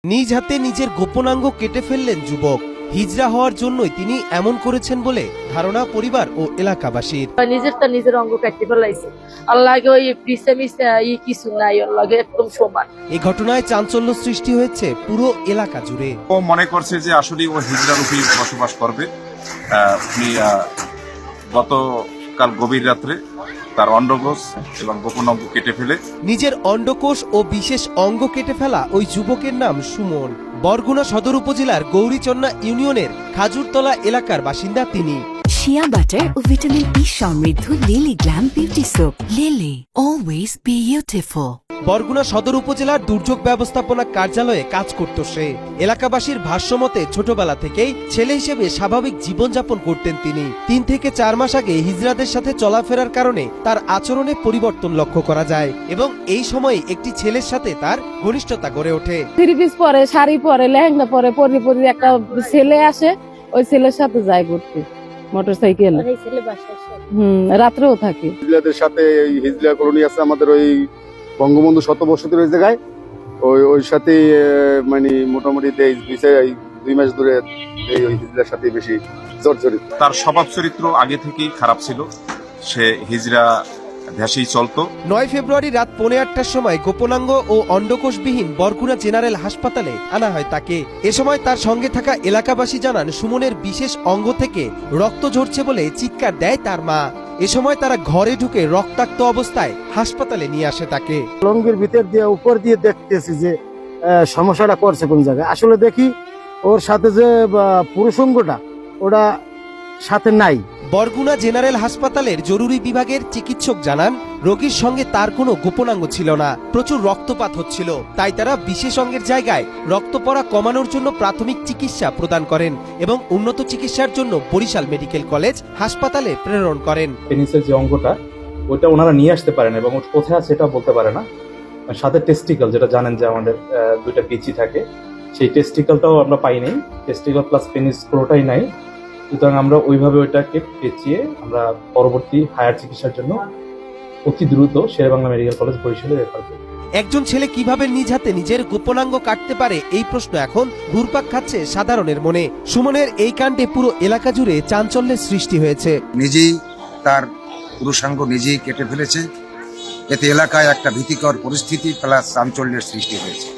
নিজ হাতে নিজের গোপনাঙ্গ কেটে ফেললেন যুবক। হিজড়া হওয়ার জন্যই তিনি এমন করেছেন বলে ধারণা পরিবার ও এলাকাবাসীর। নিজের অঙ্গ কাটতে ফেলাইছে। আল্লাহকে ওই পিছে মিছে কিছু নাই, আল্লাহকে একদম সমান। এই ঘটনায় চাঞ্চল্য সৃষ্টি হয়েছে পুরো এলাকা জুড়ে। ও মনে করছে যে আসলে ও হিজড়া রূপেই বসবাস করবে। উনি গতকাল গভীর রাত্রে তার অন্ডকোষ এবং গোপন অঙ্গ কেটে ফেলে নিজের অন্ডকোষ ও বিশেষ অঙ্গ কেটে ফেলা ওই যুবকের নাম সুমন। বরগুনা সদর উপজেলার গৌরীচন্না ইউনিয়নের খাজুরতলা এলাকার বাসিন্দা তিনি। শিয়া বাটার ও ভিটামিন ই সমৃদ্ধ lily glam beauty soap. Lily, always beautiful. Barguna সদর উপজেলার দুর্যোগ ব্যবস্থাপনা কার্যালয়ে কাজ করত সে। এলাকাবাসীর ভাষ্যমতে ছোটবেলা থেকেই ছেলে হিসেবে স্বাভাবিক জীবনযাপন করতেন তিনি। 3 থেকে 4 মাস আগে হিজড়াদের সাথে চলাফেরার কারণে তার আচরণে পরিবর্তন লক্ষ্য করা যায় এবং এই সময়ে একটি ছেলের সাথে তার ঘনিষ্ঠতা গড়ে ওঠে। 3 পিস পরে, শাড়ি পরে, লেহেঙ্গা পরে, পরি একটা ছেলে আসে, ওই ছেলের সাথে যায় ঘুরতে মোটরসাইকেল। রাত্রেও থাকে। হিজড়াদের সাথে হিজড়া কলোনি আছে আমাদের ওই বঙ্গবন্ধু শতবর্ষতের ওই জায়গায়, ওই সাথে মানে মোটামুটি 2 মাস ধরে ওই হিজড়ার সাথে বেশি জর্জরিত। তার স্বভাব চরিত্র আগে থেকেই খারাপ ছিল। সে হিজড়া ভেসেই চলতো। 9 ফেব্রুয়ারি রাত 8:15টার সময় গোপনাঙ্গ ও অন্ডকোষবিহীন বরগুনা জেনারেল হাসপাতালে আনা হয় তাকে। এ সময় তার সঙ্গে থাকা এলাকাবাসী জানান সুমনের বিশেষ অঙ্গ থেকে রক্ত ঝরছে বলে চিৎকার দেয় তার মা। এ সময় তারা ঘরে ঢুকে রক্তাক্ত অবস্থায় হাসপাতালে নিয়ে আসে তাকে। লঙ্গির ভিতর দিয়ে উপর দিয়ে দেখতেছি যে সমস্যাটা করছে কোন জায়গায়। আসলে দেখি ওর সাথে যে পুরুষাঙ্গটা ওটা সাথে নাই। বরগুনা জেনারেল হাসপাতালের জরুরি বিভাগের চিকিৎসক জানান রোগীর সঙ্গে তার কোনো গোপনাঙ্গ ছিল না। প্রচুর রক্তপাত হচ্ছিল, তাই তারা বিশেষ অঙ্গের জায়গায় রক্ত পড়া কমানোর জন্য প্রাথমিক চিকিৎসা প্রদান করেন এবং উন্নত চিকিৎসার জন্য বরিশাল মেডিকেল কলেজ হাসপাতালে প্রেরণ করেন। পেনিসের যে অঙ্গটা ওটা ওনারা নিয়ে আসতে পারেন এবং কোথায় আছে সেটা বলতে পারে না। সাথে টেস্টিকল, যেটা জানেন যে আমাদের 2টা পিচি থাকে, সেই টেস্টিকলটাও আমরা পাই নাই। টেস্টিকল প্লাস পেনিস পুরোটাই নাই। সুতরাং আমরা ওইভাবে ওইটাকে পেঁচিয়ে আমরা পরবর্তী হায়ার চিকিৎসার জন্য অতি দ্রুত শেরেবাংলা মেডিকেল কলেজ বরিশালে রেফার করি। একজন ছেলে কিভাবে নিজ হাতে নিজের গোপনাঙ্গ কাটতে পারে, এই প্রশ্ন এখন ঘুরপাক খাচ্ছে সাধারণের মনে। সুমনের এই কাণ্ডে পুরো এলাকা জুড়ে চাঞ্চল্যের সৃষ্টি হয়েছে। নিজেই তার পুরুষাঙ্গ নিজেই কেটে ফেলেছে। এতে এলাকায় একটা ভীতিকর পরিস্থিতি প্লাস চাঞ্চল্যের সৃষ্টি হয়েছে।